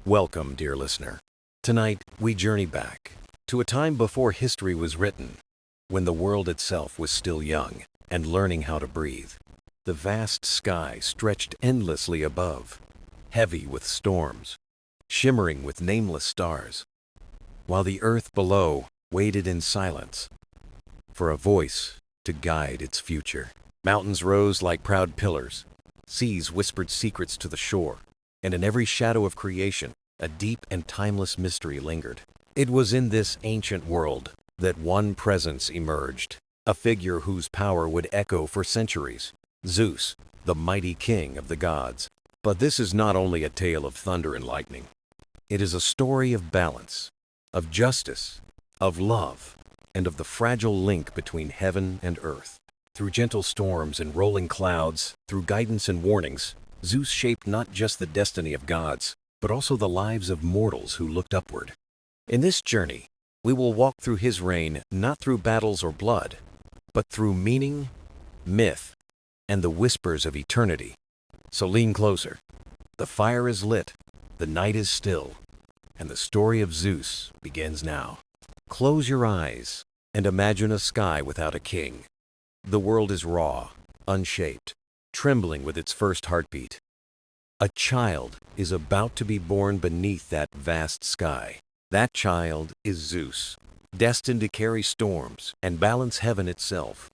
Welcome, dear listener. Tonight, we journey back to a time before history was written, when the world itself was still young and learning how to breathe. The vast sky stretched endlessly above, heavy with storms, shimmering with nameless stars, while the earth below waited in silence for a voice to guide its future. Mountains rose like proud pillars, seas whispered secrets to the shore, and in every shadow of creation, a deep and timeless mystery lingered. It was in this ancient world that one presence emerged, a figure whose power would echo for centuries: Zeus, the mighty king of the gods. But this is not only a tale of thunder and lightning. It is a story of balance, of justice, of love, and of the fragile link between heaven and earth. Through gentle storms and rolling clouds, through guidance and warnings, Zeus shaped not just the destiny of gods, but also the lives of mortals who looked upward. In this journey, we will walk through his reign not through battles or blood, but through meaning, myth, and the whispers of eternity. So lean closer. The fire is lit, the night is still, and the story of Zeus begins now. Close your eyes and imagine a sky without a king. The world is raw, unshaped, trembling with its first heartbeat. A child is about to be born beneath that vast sky. That child is Zeus, destined to carry storms and balance heaven itself.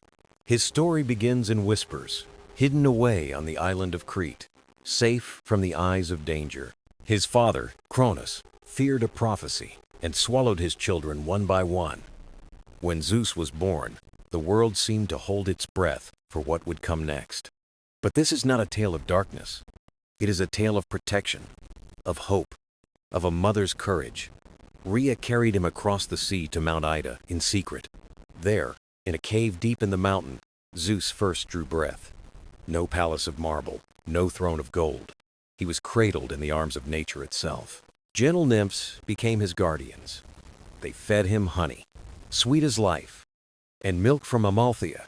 His story begins in whispers, hidden away on the island of Crete, safe from the eyes of danger. His father, Cronus, feared a prophecy and swallowed his children one by one. When Zeus was born, the world seemed to hold its breath for what would come next. But this is not a tale of darkness. It is a tale of protection, of hope, of a mother's courage. Rhea carried him across the sea to Mount Ida in secret. There, in a cave deep in the mountain, Zeus first drew breath. No palace of marble, no throne of gold. He was cradled in the arms of nature itself. Gentle nymphs became his guardians. They fed him honey, sweet as life, and milk from Amalthea,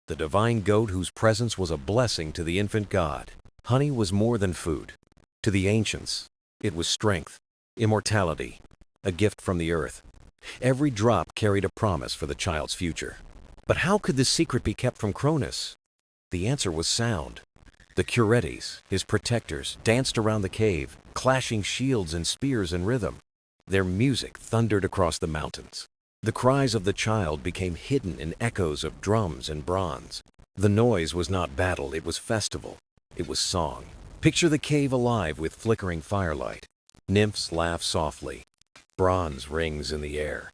the divine goat whose presence was a blessing to the infant god. Honey was more than food. To the ancients, it was strength, immortality, a gift from the earth. Every drop carried a promise for the child's future. But how could this secret be kept from Cronus? The answer was sound. The Curetes, his protectors, danced around the cave, clashing shields and spears in rhythm. Their music thundered across the mountains. The cries of the child became hidden in echoes of drums and bronze. The noise was not battle, it was festival. It was song. Picture the cave alive with flickering firelight. Nymphs laugh softly. Bronze rings in the air.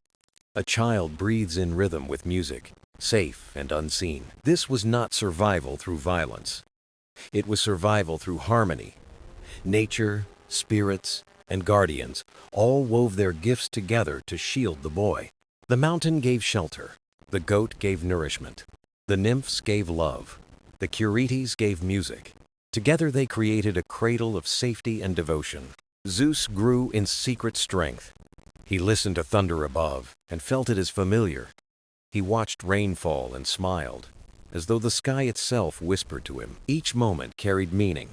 A child breathes in rhythm with music, safe and unseen. This was not survival through violence. It was survival through harmony. Nature, spirits, and guardians all wove their gifts together to shield the boy. The mountain gave shelter. The goat gave nourishment. The nymphs gave love. The Curetes gave music. Together they created a cradle of safety and devotion. Zeus grew in secret strength. He listened to thunder above and felt it as familiar. He watched rain fall and smiled, as though the sky itself whispered to him. Each moment carried meaning.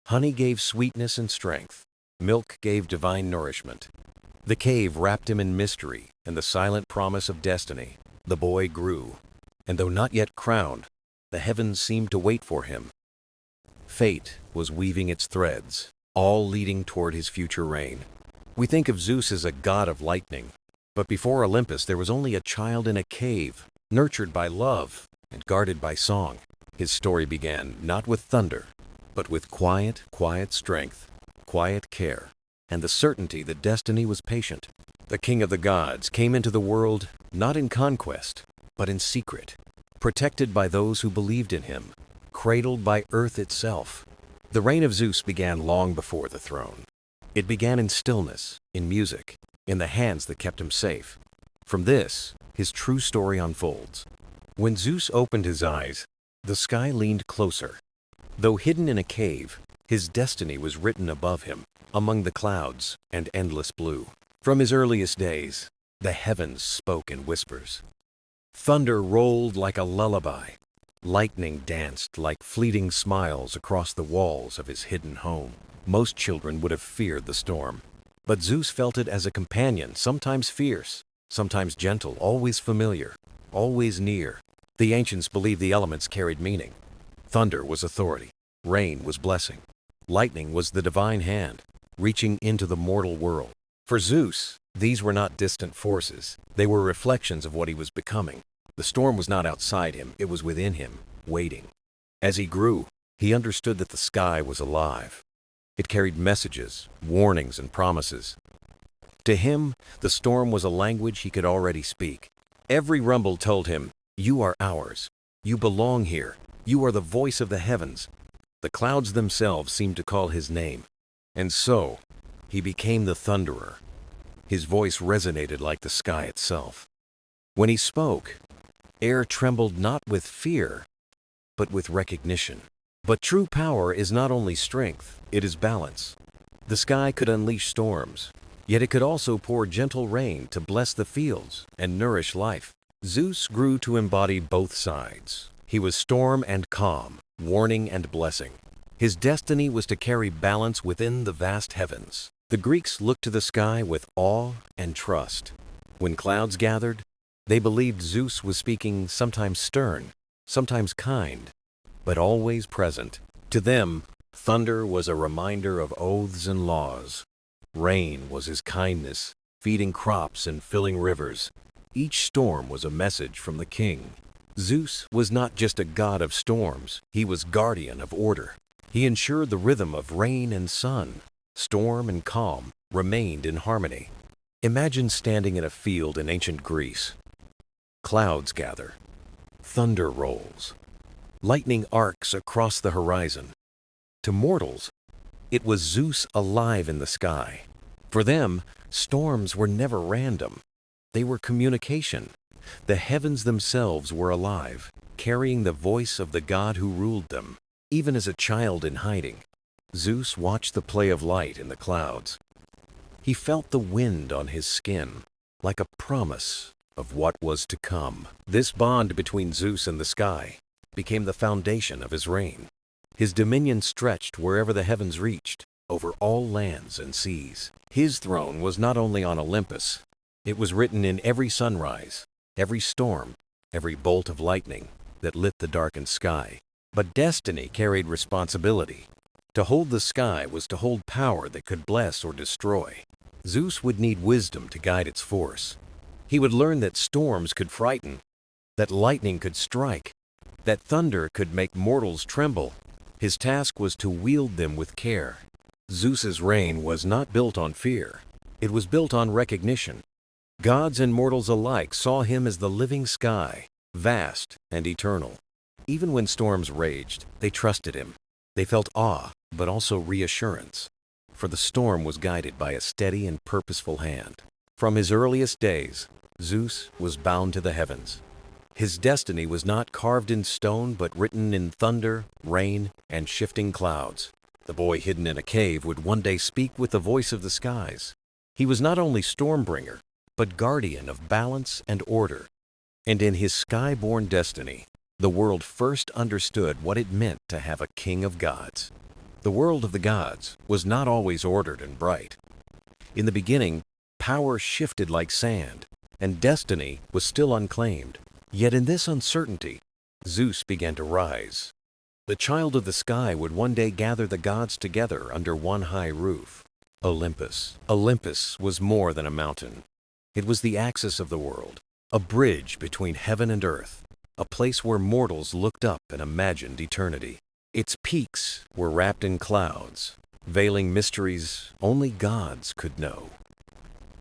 Honey gave sweetness and strength. Milk gave divine nourishment. The cave wrapped him in mystery and the silent promise of destiny. The boy grew, and though not yet crowned, the heavens seemed to wait for him. Fate was weaving its threads, all leading toward his future reign. We think of Zeus as a god of lightning, but before Olympus there was only a child in a cave, nurtured by love and guarded by song. His story began not with thunder, but with quiet strength, quiet care, and the certainty that destiny was patient. The king of the gods came into the world not in conquest, but in secret, protected by those who believed in him, cradled by earth itself. The reign of Zeus began long before the throne. It began in stillness, in music, in the hands that kept him safe. From this, his true story unfolds. When Zeus opened his eyes, the sky leaned closer. Though hidden in a cave, his destiny was written above him, among the clouds and endless blue. From his earliest days, the heavens spoke in whispers. Thunder rolled like a lullaby. Lightning danced like fleeting smiles across the walls of his hidden home. Most children would have feared the storm, But Zeus felt it as a companion, sometimes fierce, sometimes gentle, always familiar, always near. The ancients believed the elements carried meaning. Thunder was authority. Rain was blessing. Lightning was the divine hand, reaching into the mortal world. For Zeus, these were not distant forces. They were reflections of what he was becoming. The storm was not outside him, it was within him, waiting. As he grew, he understood that the sky was alive. It carried messages, warnings, and promises. To him, the storm was a language he could already speak. Every rumble told him, "You are ours. You belong here. You are the voice of the heavens." The clouds themselves seemed to call his name. And so, he became the thunderer. His voice resonated like the sky itself. When he spoke, air trembled not with fear, but with recognition. But true power is not only strength, it is balance. The sky could unleash storms, yet it could also pour gentle rain to bless the fields and nourish life. Zeus grew to embody both sides. He was storm and calm, warning and blessing. His destiny was to carry balance within the vast heavens. The Greeks looked to the sky with awe and trust. When clouds gathered, they believed Zeus was speaking, sometimes stern, sometimes kind, but always present. To them, thunder was a reminder of oaths and laws. Rain was his kindness, feeding crops and filling rivers. Each storm was a message from the king. Zeus was not just a god of storms, he was guardian of order. He ensured the rhythm of rain and sun, storm and calm, remained in harmony. Imagine standing in a field in ancient Greece. Clouds gather, thunder rolls, lightning arcs across the horizon. To mortals, it was Zeus alive in the sky. For them, storms were never random. They were communication. The heavens themselves were alive, carrying the voice of the god who ruled them. Even as a child in hiding, Zeus watched the play of light in the clouds. He felt the wind on his skin, like a promise of what was to come. This bond between Zeus and the sky became the foundation of his reign. His dominion stretched wherever the heavens reached, over all lands and seas. His throne was not only on Olympus, it was written in every sunrise, every storm, every bolt of lightning that lit the darkened sky. But destiny carried responsibility. To hold the sky was to hold power that could bless or destroy. Zeus would need wisdom to guide its force. He would learn that storms could frighten, that lightning could strike, that thunder could make mortals tremble. His task was to wield them with care. Zeus's reign was not built on fear. It was built on recognition. Gods and mortals alike saw him as the living sky, vast and eternal. Even when storms raged, they trusted him. They felt awe, but also reassurance. For the storm was guided by a steady and purposeful hand. From his earliest days, Zeus was bound to the heavens. His destiny was not carved in stone, but written in thunder, rain, and shifting clouds. The boy hidden in a cave would one day speak with the voice of the skies. He was not only stormbringer, but guardian of balance and order. And in his sky-born destiny, the world first understood what it meant to have a king of gods. The world of the gods was not always ordered and bright. In the beginning, power shifted like sand, and destiny was still unclaimed. Yet in this uncertainty, Zeus began to rise. The child of the sky would one day gather the gods together under one high roof. Olympus. Olympus was more than a mountain. It was the axis of the world, a bridge between heaven and earth, a place where mortals looked up and imagined eternity. Its peaks were wrapped in clouds, veiling mysteries only gods could know.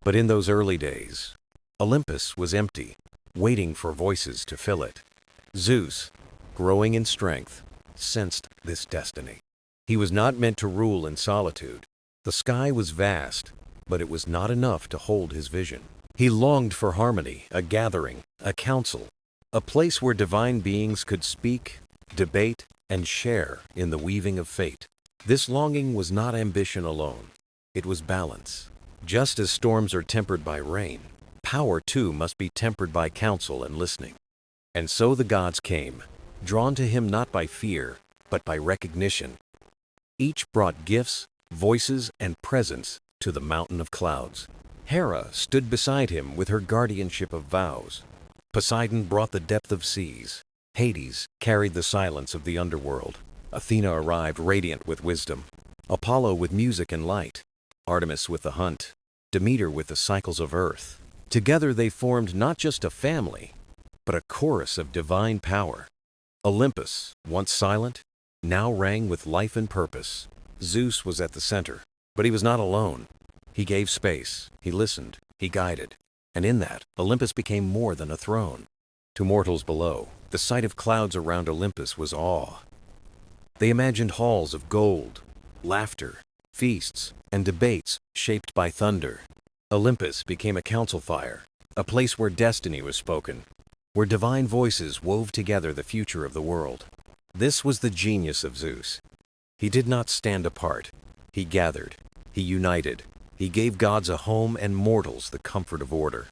But in those early days, Olympus was empty, waiting for voices to fill it. Zeus, growing in strength, sensed this destiny. He was not meant to rule in solitude. The sky was vast, but it was not enough to hold his vision. He longed for harmony, a gathering, a council, a place where divine beings could speak, debate, and share in the weaving of fate. This longing was not ambition alone. It was balance. Just as storms are tempered by rain, power too must be tempered by counsel and listening. And so the gods came, drawn to him not by fear, but by recognition. Each brought gifts, voices, and presence to the mountain of clouds. Hera stood beside him with her guardianship of vows. Poseidon brought the depth of seas. Hades carried the silence of the underworld. Athena arrived radiant with wisdom. Apollo with music and light. Artemis with the hunt. Demeter with the cycles of earth. Together they formed not just a family, but a chorus of divine power. Olympus, once silent, now rang with life and purpose. Zeus was at the center, but he was not alone. He gave space, he listened, he guided. And in that, Olympus became more than a throne. To mortals below, the sight of clouds around Olympus was awe. They imagined halls of gold, laughter, feasts, and debates shaped by thunder. Olympus became a council fire, a place where destiny was spoken, where divine voices wove together the future of the world. This was the genius of Zeus. He did not stand apart. He gathered. He united. He gave gods a home and mortals the comfort of order.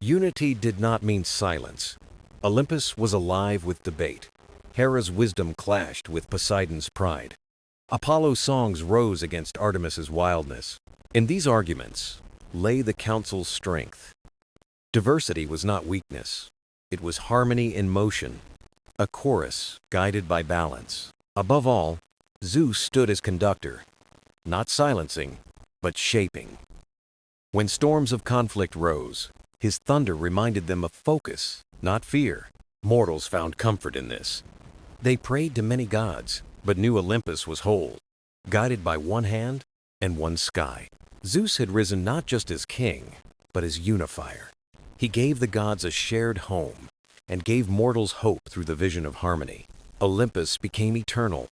Unity did not mean silence. Olympus was alive with debate. Hera's wisdom clashed with Poseidon's pride. Apollo's songs rose against Artemis's wildness. In these arguments lay the council's strength. Diversity was not weakness. It was harmony in motion, a chorus guided by balance. Above all, Zeus stood as conductor, not silencing, but shaping. When storms of conflict rose, his thunder reminded them of focus, not fear. Mortals found comfort in this. They prayed to many gods, but knew Olympus was whole, guided by one hand and one sky. Zeus had risen not just as king, but as unifier. He gave the gods a shared home and gave mortals hope through the vision of harmony. Olympus became eternal.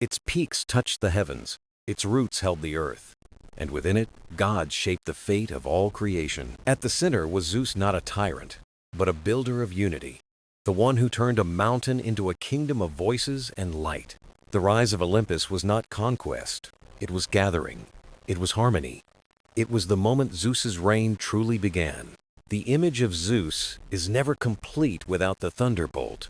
Its peaks touched the heavens, its roots held the earth, and within it, God shaped the fate of all creation. At the center was Zeus, not a tyrant, but a builder of unity, the one who turned a mountain into a kingdom of voices and light. The rise of Olympus was not conquest, it was gathering, it was harmony. It was the moment Zeus's reign truly began. The image of Zeus is never complete without the thunderbolt.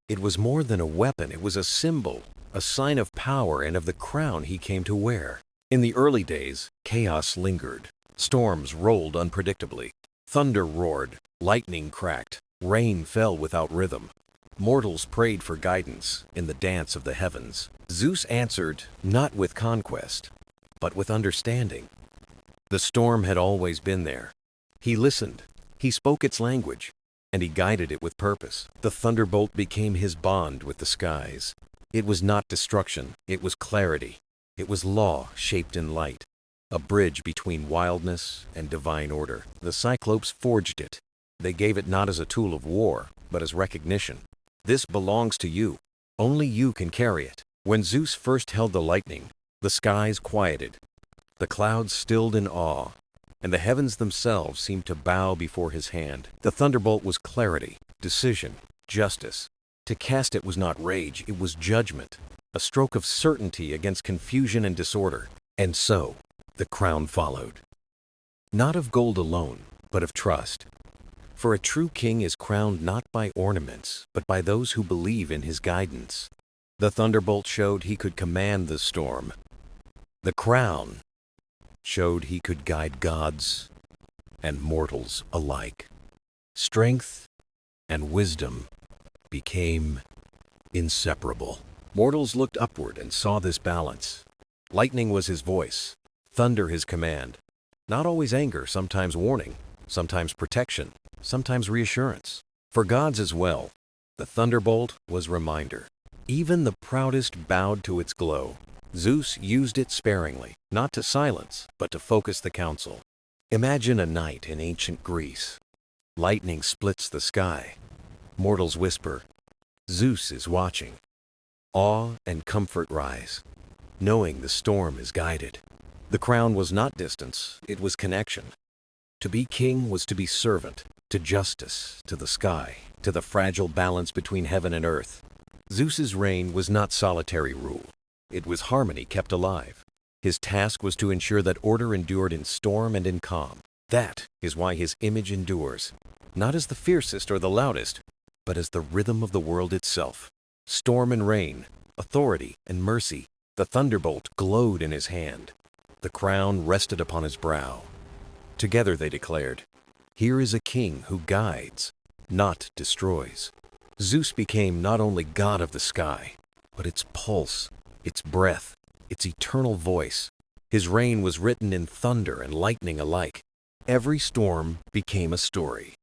It was more than a weapon, it was a symbol, a sign of power and of the crown he came to wear. In the early days, chaos lingered. Storms rolled unpredictably. Thunder roared, lightning cracked, rain fell without rhythm. Mortals prayed for guidance in the dance of the heavens. Zeus answered not with conquest, but with understanding. The storm had always been there. He listened, he spoke its language, and he guided it with purpose. The thunderbolt became his bond with the skies. It was not destruction, it was clarity. It was law shaped in light, a bridge between wildness and divine order. The Cyclopes forged it. They gave it not as a tool of war, but as recognition. This belongs to you. Only you can carry it. When Zeus first held the lightning, the skies quieted. The clouds stilled in awe, and the heavens themselves seemed to bow before his hand. The thunderbolt was clarity, decision, justice. To cast it was not rage, it was judgment, a stroke of certainty against confusion and disorder. And so, the crown followed. Not of gold alone, but of trust. For a true king is crowned not by ornaments, but by those who believe in his guidance. The thunderbolt showed he could command the storm. The crown showed he could guide gods and mortals alike. Strength and wisdom became inseparable. Mortals looked upward and saw this balance. Lightning was his voice, thunder his command. Not always anger, sometimes warning, sometimes protection, sometimes reassurance. For gods as well, the thunderbolt was reminder. Even the proudest bowed to its glow. Zeus used it sparingly, not to silence, but to focus the council. Imagine a night in ancient Greece. Lightning splits the sky. Mortals whisper, Zeus is watching. Awe and comfort rise, knowing the storm is guided. The crown was not distance, it was connection. To be king was to be servant, to justice, to the sky, to the fragile balance between heaven and earth. Zeus's reign was not solitary rule. It was harmony kept alive. His task was to ensure that order endured in storm and in calm. That is why his image endures, not as the fiercest or the loudest, but as the rhythm of the world itself. Storm and rain, authority and mercy, the thunderbolt glowed in his hand. The The crown rested upon his brow. Together they declared, "Here is a king who guides, not destroys." Zeus became not only god of the sky, but its pulse, its breath, its eternal voice. His reign was written in thunder and lightning alike. Every storm became a story.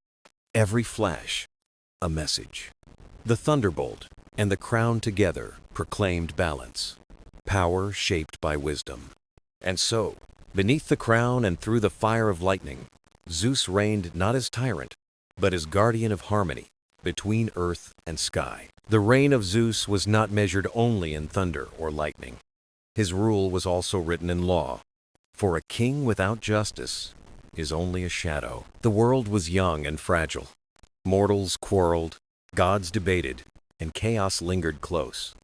Every flash, a message. The thunderbolt and the crown together proclaimed balance, power shaped by wisdom. And so, beneath the crown and through the fire of lightning, Zeus reigned not as tyrant, but as guardian of harmony between earth and sky. The reign of Zeus was not measured only in thunder or lightning. His rule was also written in law. For a king without justice is only a shadow. The world was young and fragile. Mortals quarreled, gods debated, and chaos lingered close.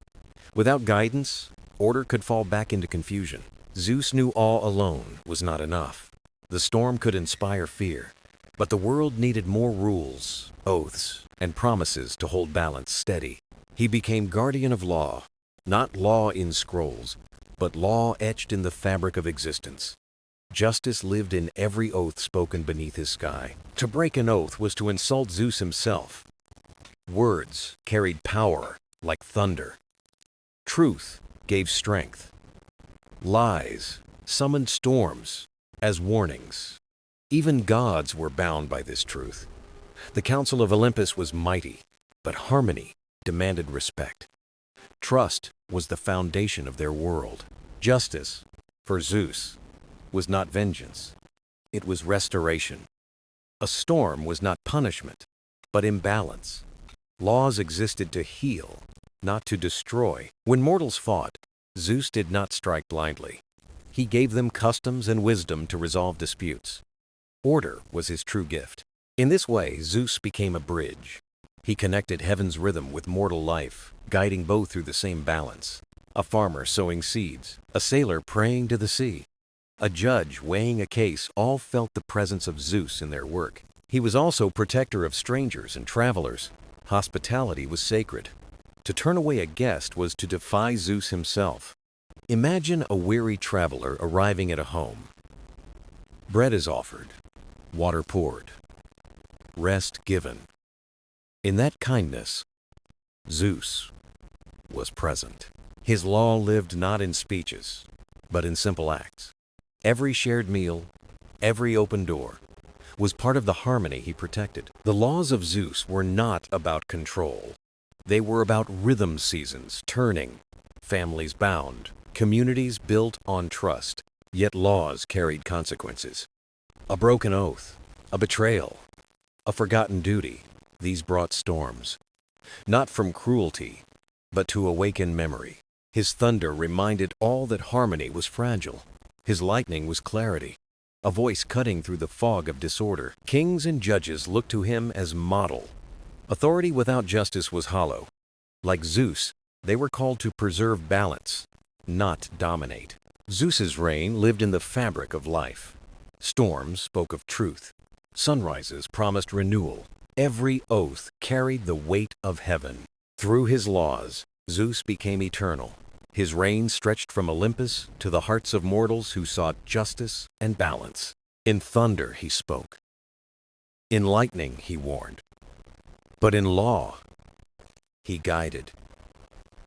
Without guidance, order could fall back into confusion. Zeus knew all alone was not enough. The storm could inspire fear, but the world needed more rules, oaths, and promises to hold balance steady. He became guardian of law, not law in scrolls, but law etched in the fabric of existence. Justice lived in every oath spoken beneath his sky. To break an oath was to insult Zeus himself. Words carried power like thunder. Truth gave strength. Lies summoned storms as warnings. Even gods were bound by this truth. The Council of Olympus was mighty, but harmony demanded respect. Trust was the foundation of their world. Justice, for Zeus, was not vengeance. It was restoration. A storm was not punishment, but imbalance. Laws existed to heal, not to destroy. When mortals fought, Zeus did not strike blindly. He gave them customs and wisdom to resolve disputes. Order was his true gift. In this way, Zeus became a bridge. He connected heaven's rhythm with mortal life, guiding both through the same balance. A farmer sowing seeds, a sailor praying to the sea, a judge weighing a case, all felt the presence of Zeus in their work. He was also protector of strangers and travelers. Hospitality was sacred. To turn away a guest was to defy Zeus himself. Imagine a weary traveler arriving at a home. Bread is offered, water poured, rest given. In that kindness, Zeus was present. His law lived not in speeches, but in simple acts. Every shared meal, every open door, was part of the harmony he protected. The laws of Zeus were not about control. They were about rhythm seasons turning, families bound, communities built on trust. Yet laws carried consequences. A broken oath, a betrayal, a forgotten duty. These brought storms, not from cruelty, but to awaken memory. His thunder reminded all that harmony was fragile. His lightning was clarity, a voice cutting through the fog of disorder. Kings and judges looked to him as model. Authority without justice was hollow. Like Zeus, they were called to preserve balance, not dominate. Zeus's reign lived in the fabric of life. Storms spoke of truth. Sunrises promised renewal. Every oath carried the weight of heaven. Through his laws, Zeus became eternal. His reign stretched from Olympus to the hearts of mortals who sought justice and balance. In thunder he spoke. In lightning he warned. But in law, he guided.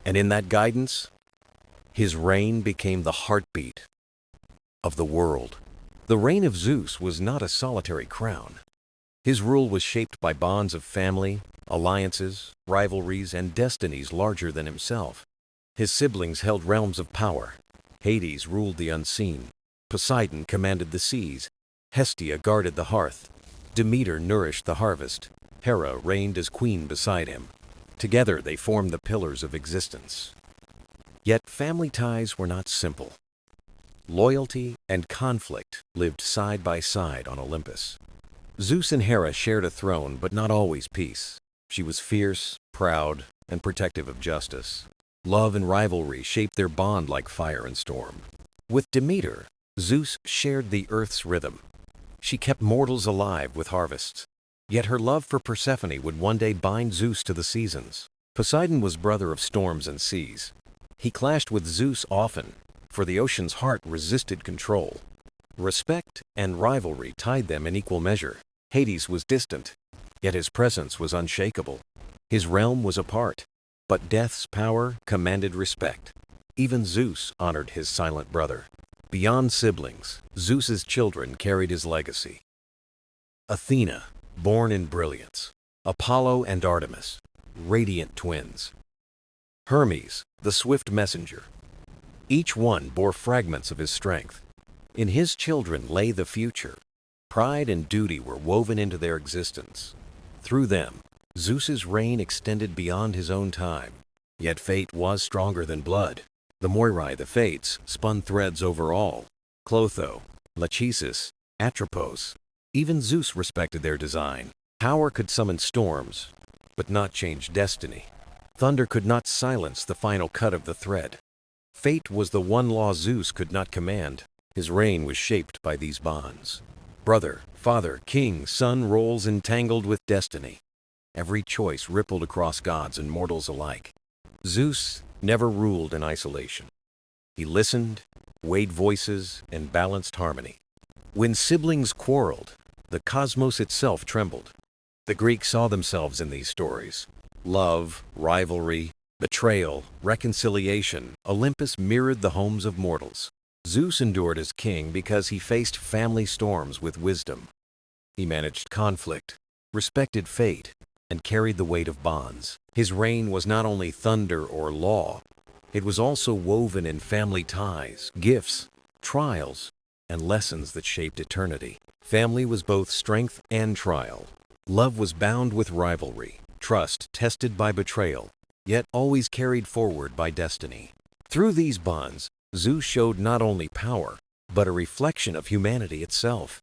And in that guidance, his reign became the heartbeat of the world. The reign of Zeus was not a solitary crown. His rule was shaped by bonds of family, alliances, rivalries, and destinies larger than himself. His siblings held realms of power. Hades ruled the unseen. Poseidon commanded the seas. Hestia guarded the hearth. Demeter nourished the harvest. Hera reigned as queen beside him. Together they formed the pillars of existence. Yet family ties were not simple. Loyalty and conflict lived side by side on Olympus. Zeus and Hera shared a throne, but not always peace. She was fierce, proud, and protective of justice. Love and rivalry shaped their bond like fire and storm. With Demeter, Zeus shared the earth's rhythm. She kept mortals alive with harvests. Yet her love for Persephone would one day bind Zeus to the seasons. Poseidon was brother of storms and seas. He clashed with Zeus often, for the ocean's heart resisted control. Respect and rivalry tied them in equal measure. Hades was distant, yet his presence was unshakable. His realm was apart, but death's power commanded respect. Even Zeus honored his silent brother. Beyond siblings, Zeus's children carried his legacy. Athena, born in brilliance. Apollo and Artemis, radiant twins. Hermes, the swift messenger. Each one bore fragments of his strength. In his children lay the future. Pride and duty were woven into their existence. Through them, Zeus's reign extended beyond his own time. Yet fate was stronger than blood. The Moirai, the Fates, spun threads over all. Clotho, Lachesis, Atropos. Even Zeus respected their design. Power could summon storms, but not change destiny. Thunder could not silence the final cut of the thread. Fate was the one law Zeus could not command. His reign was shaped by these bonds. Brother, father, king, son roles entangled with destiny. Every choice rippled across gods and mortals alike. Zeus never ruled in isolation. He listened, weighed voices, and balanced harmony. When siblings quarreled, the cosmos itself trembled. The Greeks saw themselves in these stories. Love, rivalry, betrayal, reconciliation, Olympus mirrored the homes of mortals. Zeus endured as king because he faced family storms with wisdom. He managed conflict, respected fate, and carried the weight of bonds. His reign was not only thunder or law, it was also woven in family ties, gifts, trials, and lessons that shaped eternity. Family was both strength and trial. Love was bound with rivalry, trust tested by betrayal, yet always carried forward by destiny. Through these bonds, Zeus showed not only power, but a reflection of humanity itself.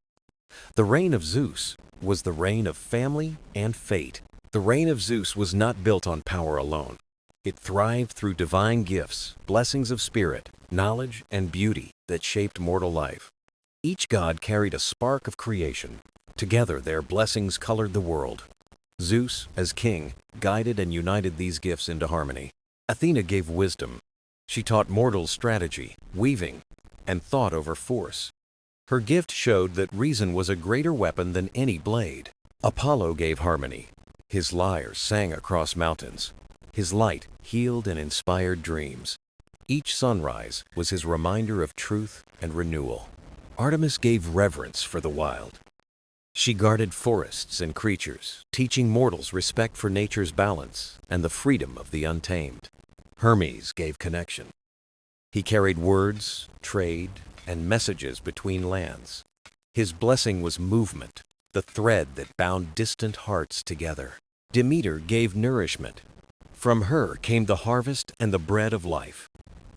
The reign of Zeus was the reign of family and fate. The reign of Zeus was not built on power alone. It thrived through divine gifts, blessings of spirit, knowledge, and beauty that shaped mortal life. Each god carried a spark of creation. Together, their blessings colored the world. Zeus, as king, guided and united these gifts into harmony. Athena gave wisdom. She taught mortals strategy, weaving, and thought over force. Her gift showed that reason was a greater weapon than any blade. Apollo gave harmony. His lyre sang across mountains. His light healed and inspired dreams. Each sunrise was his reminder of truth and renewal. Artemis gave reverence for the wild. She guarded forests and creatures, teaching mortals respect for nature's balance and the freedom of the untamed. Hermes gave connection. He carried words, trade, and messages between lands. His blessing was movement, the thread that bound distant hearts together. Demeter gave nourishment. From her came the harvest and the bread of life.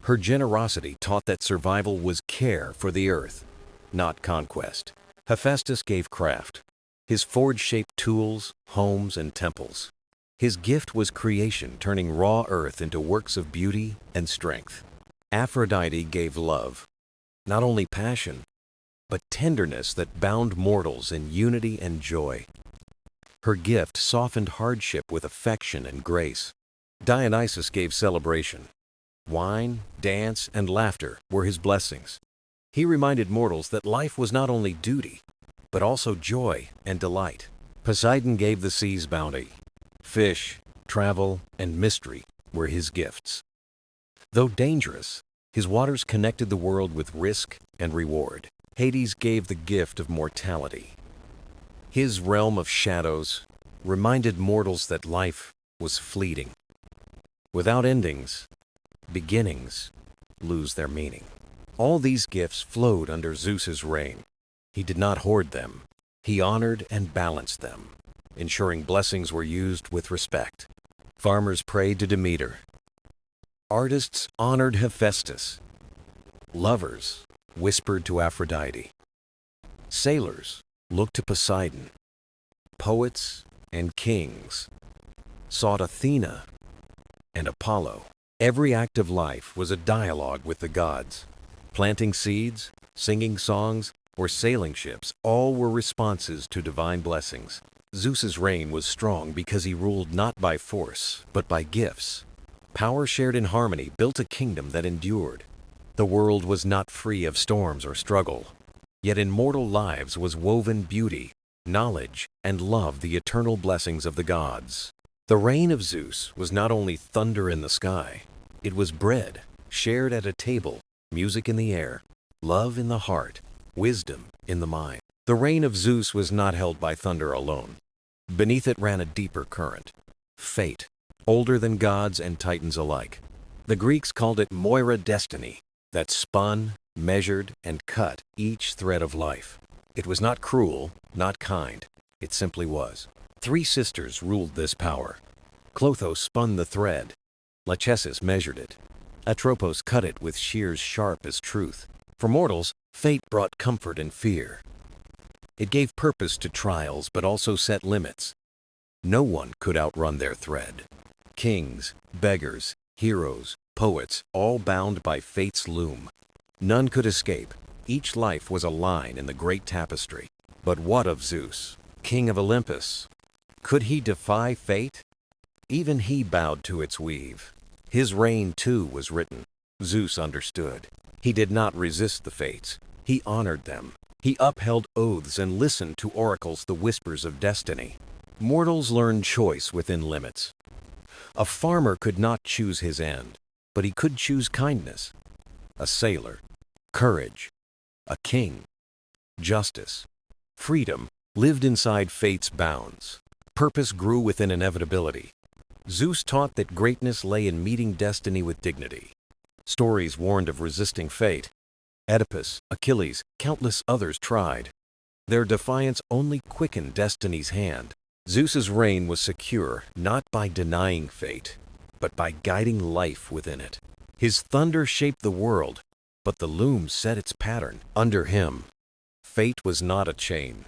Her generosity taught that survival was care for the earth, not conquest. Hephaestus gave craft. His forge shaped tools, homes, and temples. His gift was creation, turning raw earth into works of beauty and strength. Aphrodite gave love, not only passion, but tenderness that bound mortals in unity and joy. Her gift softened hardship with affection and grace. Dionysus gave celebration. Wine, dance, and laughter were his blessings. He reminded mortals that life was not only duty, but also joy and delight. Poseidon gave the seas bounty. Fish, travel, and mystery were his gifts. Though dangerous, his waters connected the world with risk and reward. Hades gave the gift of mortality. His realm of shadows reminded mortals that life was fleeting. Without endings, beginnings lose their meaning. All these gifts flowed under Zeus's reign. He did not hoard them. He honored and balanced them, ensuring blessings were used with respect. Farmers prayed to Demeter. Artists honored Hephaestus. Lovers whispered to Aphrodite. Sailors looked to Poseidon. Poets and kings sought Athena and Apollo. Every act of life was a dialogue with the gods. Planting seeds, singing songs, or sailing ships, all were responses to divine blessings. Zeus's reign was strong because he ruled not by force, but by gifts. Power shared in harmony built a kingdom that endured. The world was not free of storms or struggle, yet in mortal lives was woven beauty, knowledge, and love, the eternal blessings of the gods. The reign of Zeus was not only thunder in the sky, it was bread, shared at a table, music in the air, love in the heart, wisdom in the mind. The reign of Zeus was not held by thunder alone. Beneath it ran a deeper current, fate, older than gods and titans alike. The Greeks called it Moira destiny, that spun, measured, and cut each thread of life. It was not cruel, not kind, it simply was. Three sisters ruled this power. Clotho spun the thread. Lachesis measured it. Atropos cut it with shears sharp as truth. For mortals, fate brought comfort and fear. It gave purpose to trials, but also set limits. No one could outrun their thread. Kings, beggars, heroes, poets, all bound by fate's loom. None could escape. Each life was a line in the great tapestry. But what of Zeus, king of Olympus? Could he defy fate? Even he bowed to its weave. His reign, too, was written. Zeus understood. He did not resist the fates. He honored them. He upheld oaths and listened to oracles, the whispers of destiny. Mortals learn choice within limits. A farmer could not choose his end, but he could choose kindness. A sailor, courage. A king, justice. Freedom lived inside fate's bounds. Purpose grew within inevitability. Zeus taught that greatness lay in meeting destiny with dignity. Stories warned of resisting fate. Oedipus, Achilles, countless others tried. Their defiance only quickened destiny's hand. Zeus's reign was secure not by denying fate, but by guiding life within it. His thunder shaped the world, but the loom set its pattern. Under him, fate was not a chain.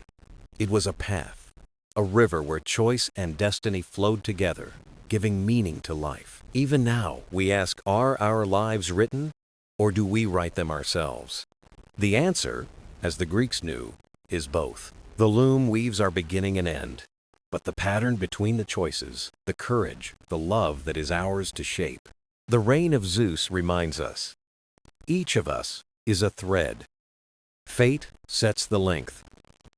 It was a path, a river where choice and destiny flowed together, giving meaning to life. Even now, we ask, are our lives written, or do we write them ourselves? The answer, as the Greeks knew, is both. The loom weaves our beginning and end, but the pattern between the choices, the courage, the love that is ours to shape. The reign of Zeus reminds us, each of us is a thread. Fate sets the length,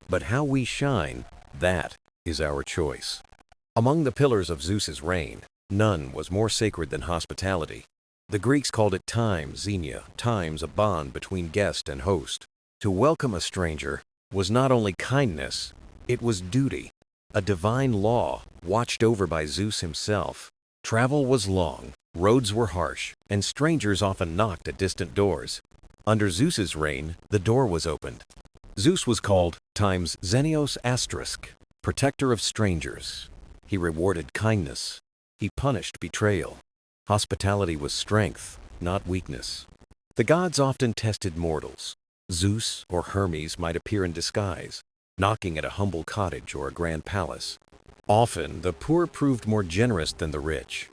but how we shine, that is our choice. Among the pillars of Zeus's reign, none was more sacred than hospitality. The Greeks called it time, xenia, times a bond between guest and host. To welcome a stranger was not only kindness, it was duty, a divine law watched over by Zeus himself. Travel was long, roads were harsh, and strangers often knocked at distant doors. Under Zeus's reign, the door was opened. Zeus was called times Xenios asterisk, protector of strangers. He rewarded kindness. He punished betrayal. Hospitality was strength, not weakness. The gods often tested mortals. Zeus or Hermes might appear in disguise, knocking at a humble cottage or a grand palace. Often, the poor proved more generous than the rich.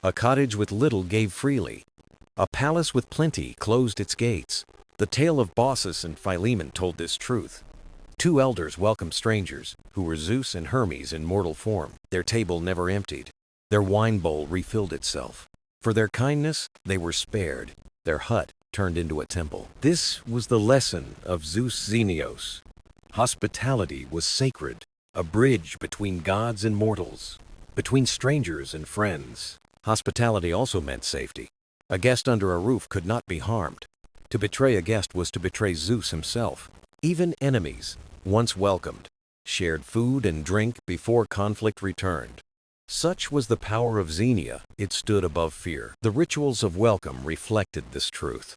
A cottage with little gave freely. A palace with plenty closed its gates. The tale of Baucis and Philemon told this truth. Two elders welcomed strangers, who were Zeus and Hermes in mortal form. Their table never emptied. Their wine bowl refilled itself. For their kindness, they were spared. Their hut turned into a temple. This was the lesson of Zeus Xenios. Hospitality was sacred, a bridge between gods and mortals, between strangers and friends. Hospitality also meant safety. A guest under a roof could not be harmed. To betray a guest was to betray Zeus himself. Even enemies, once welcomed, shared food and drink before conflict returned. Such was the power of Xenia, it stood above fear. The rituals of welcome reflected this truth.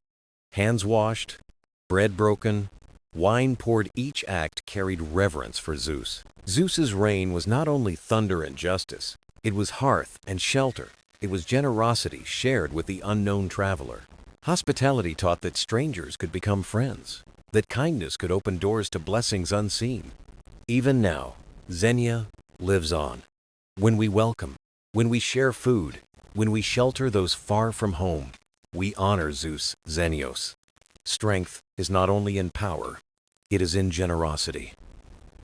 Hands washed, bread broken, wine poured, each act carried reverence for Zeus. Zeus's reign was not only thunder and justice, it was hearth and shelter. It was generosity shared with the unknown traveler. Hospitality taught that strangers could become friends, that kindness could open doors to blessings unseen. Even now, Xenia lives on. When we welcome, when we share food, when we shelter those far from home, we honor Zeus Xenios. Strength is not only in power, it is in generosity.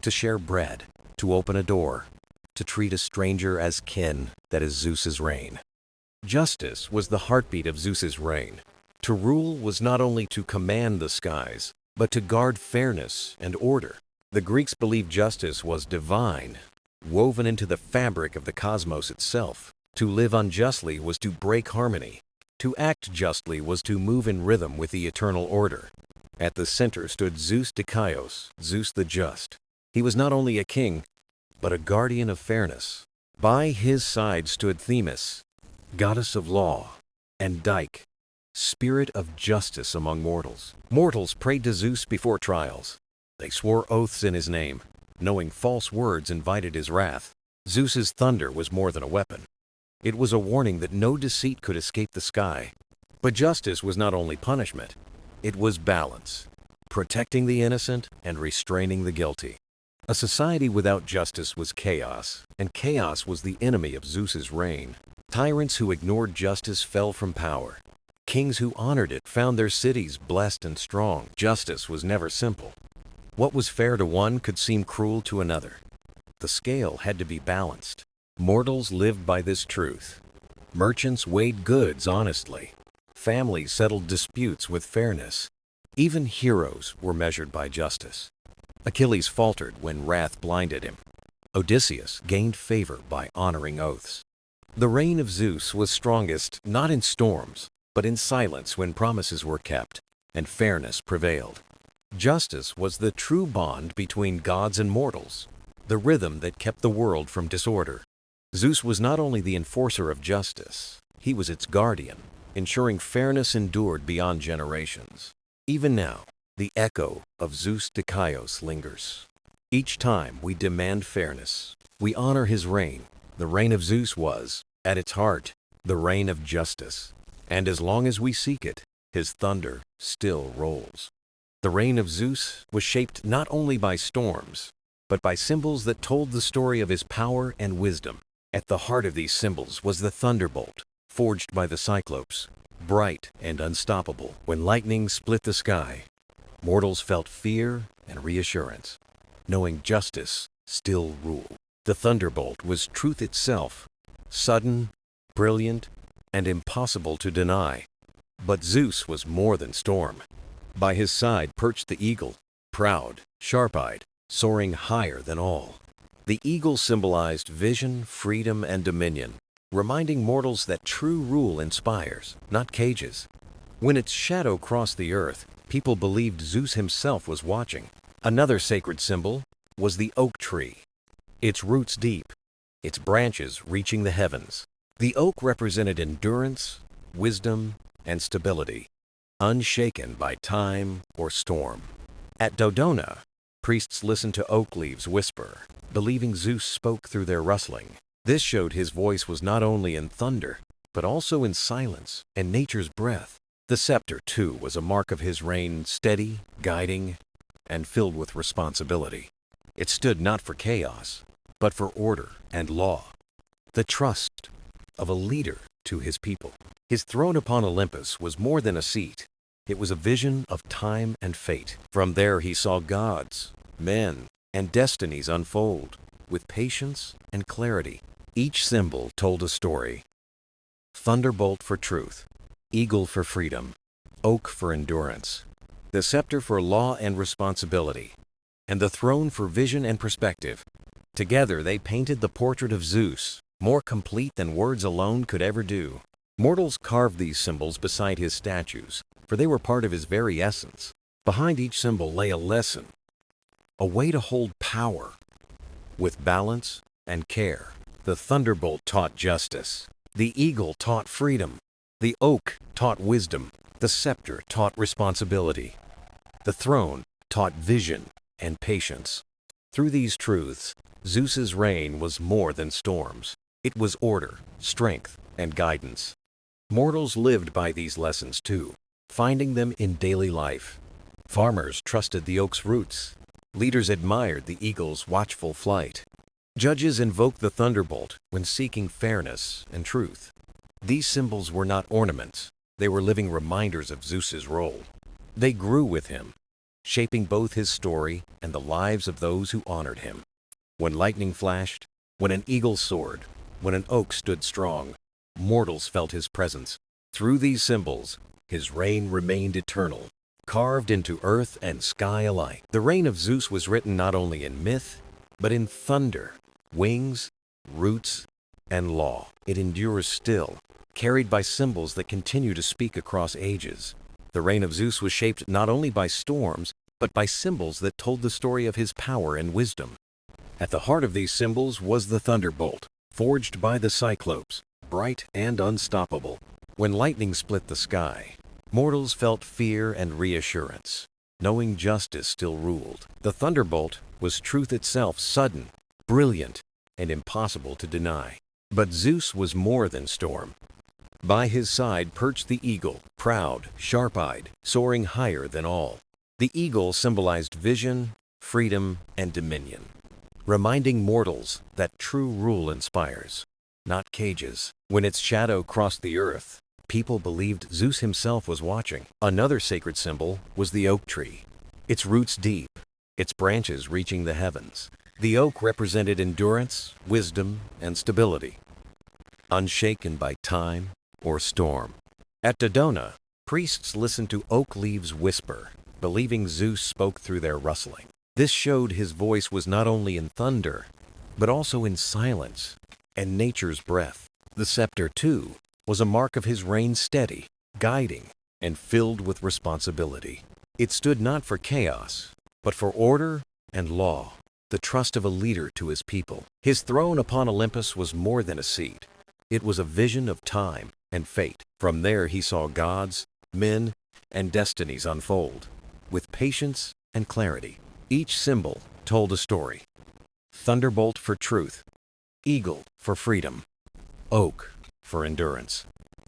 To share bread, to open a door, to treat a stranger as kin, that is Zeus's reign. Justice was the heartbeat of Zeus's reign. To rule was not only to command the skies, but to guard fairness and order. The Greeks believed justice was divine, woven into the fabric of the cosmos itself. To live unjustly was to break harmony. To act justly was to move in rhythm with the eternal order. At the center stood Zeus Dikaios, Zeus the Just. He was not only a king, but a guardian of fairness. By his side stood Themis, goddess of law, and Dike, spirit of justice among mortals. Mortals prayed to Zeus before trials. They swore oaths in his name, knowing false words invited his wrath. Zeus's thunder was more than a weapon. It was a warning that no deceit could escape the sky. But justice was not only punishment, it was balance, protecting the innocent and restraining the guilty. A society without justice was chaos, and chaos was the enemy of Zeus's reign. Tyrants who ignored justice fell from power. Kings who honored it found their cities blessed and strong. Justice was never simple. What was fair to one could seem cruel to another. The scale had to be balanced. Mortals lived by this truth. Merchants weighed goods honestly. Families settled disputes with fairness. Even heroes were measured by justice. Achilles faltered when wrath blinded him. Odysseus gained favor by honoring oaths. The reign of Zeus was strongest not in storms, but in silence when promises were kept and fairness prevailed. Justice was the true bond between gods and mortals, the rhythm that kept the world from disorder. Zeus was not only the enforcer of justice, he was its guardian, ensuring fairness endured beyond generations. Even now, the echo of Zeus Dikaios lingers. Each time we demand fairness, we honor his reign. The reign of Zeus was, at its heart, the reign of justice. And as long as we seek it, his thunder still rolls. The reign of Zeus was shaped not only by storms, but by symbols that told the story of his power and wisdom. At the heart of these symbols was the thunderbolt, forged by the Cyclopes, bright and unstoppable. When lightning split the sky, mortals felt fear and reassurance, knowing justice still ruled. The thunderbolt was truth itself, sudden, brilliant, and impossible to deny. But Zeus was more than storm. By his side perched the eagle, proud, sharp-eyed, soaring higher than all. The eagle symbolized vision, freedom, and dominion, reminding mortals that true rule inspires, not cages. When its shadow crossed the earth, people believed Zeus himself was watching. Another sacred symbol was the oak tree, its roots deep, its branches reaching the heavens. The oak represented endurance, wisdom, and stability, unshaken by time or storm. At Dodona, priests listened to oak leaves whisper, believing Zeus spoke through their rustling. This showed his voice was not only in thunder, but also in silence and nature's breath. The scepter, too, was a mark of his reign, steady, guiding, and filled with responsibility. It stood not for chaos, but for order and law, the trust of a leader to his people. His throne upon Olympus was more than a seat. It was a vision of time and fate. From there he saw gods, men, and destinies unfold with patience and clarity. Each symbol told a story. Thunderbolt for truth, eagle for freedom, oak for endurance, the scepter for law and responsibility, and the throne for vision and perspective. Together they painted the portrait of Zeus, more complete than words alone could ever do. Mortals carved these symbols beside his statues, for they were part of his very essence. Behind each symbol lay a lesson, a way to hold power with balance and care. The thunderbolt taught justice. The eagle taught freedom. The oak taught wisdom. The scepter taught responsibility. The throne taught vision and patience. Through these truths, Zeus's reign was more than storms. It was order, strength, and guidance. Mortals lived by these lessons too, finding them in daily life. Farmers trusted the oak's roots. Leaders admired the eagle's watchful flight. Judges invoked the thunderbolt when seeking fairness and truth. These symbols were not ornaments. They were living reminders of Zeus's role. They grew with him, shaping both his story and the lives of those who honored him. When lightning flashed, when an eagle soared, when an oak stood strong, mortals felt his presence. Through these symbols, his reign remained eternal, carved into earth and sky alike. The reign of Zeus was written not only in myth, but in thunder, wings, roots, and law. It endures still, carried by symbols that continue to speak across ages. The reign of Zeus was shaped not only by storms, but by symbols that told the story of his power and wisdom. At the heart of these symbols was the thunderbolt, forged by the Cyclopes, bright and unstoppable. When lightning split the sky, mortals felt fear and reassurance, knowing justice still ruled. The thunderbolt was truth itself, sudden, brilliant, and impossible to deny. But Zeus was more than storm. By his side perched the eagle, proud, sharp-eyed, soaring higher than all. The eagle symbolized vision, freedom, and dominion, reminding mortals that true rule inspires, not cages. When its shadow crossed the earth, people believed Zeus himself was watching. Another sacred symbol was the oak tree, its roots deep, its branches reaching the heavens. The oak represented endurance, wisdom, and stability, unshaken by time or storm. At Dodona, priests listened to oak leaves whisper, believing Zeus spoke through their rustling. This showed his voice was not only in thunder, but also in silence and nature's breath. The scepter, too, was a mark of his reign, steady, guiding, and filled with responsibility. It stood not for chaos, but for order and law, the trust of a leader to his people. His throne upon Olympus was more than a seat. It was a vision of time and fate. From there he saw gods, men, and destinies unfold, with patience and clarity. Each symbol told a story. Thunderbolt for truth, eagle for freedom, oak for endurance,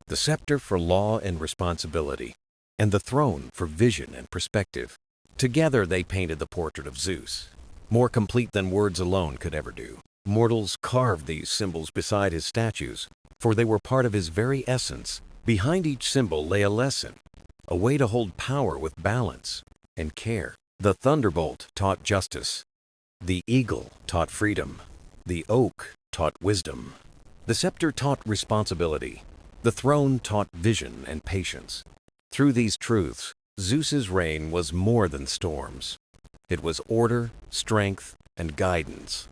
the scepter for law and responsibility, and the throne for vision and perspective. Together they painted the portrait of Zeus, more complete than words alone could ever do. Mortals carved these symbols beside his statues, for they were part of his very essence. Behind each symbol lay a lesson, a way to hold power with balance and care. The thunderbolt taught justice, the eagle taught freedom, the oak taught wisdom, the scepter taught responsibility, the throne taught vision and patience. Through these truths, Zeus's reign was more than storms. It was order, strength, and guidance.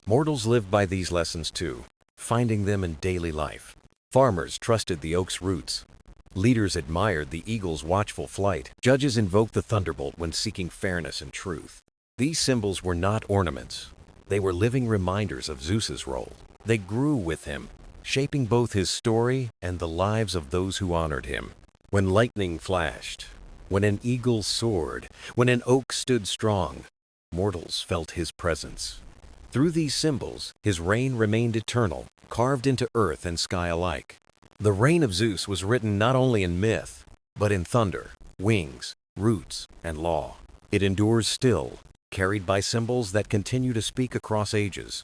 Mortals lived by these lessons too, finding them in daily life. Farmers trusted the oak's roots. Leaders admired the eagle's watchful flight. Judges invoked the thunderbolt when seeking fairness and truth. These symbols were not ornaments. They were living reminders of Zeus's role. They grew with him, shaping both his story and the lives of those who honored him. When lightning flashed, when an eagle soared, when an oak stood strong, mortals felt his presence. Through these symbols, his reign remained eternal, carved into earth and sky alike. The reign of Zeus was written not only in myth, but in thunder, wings, roots, and law. It endures still, carried by symbols that continue to speak across ages.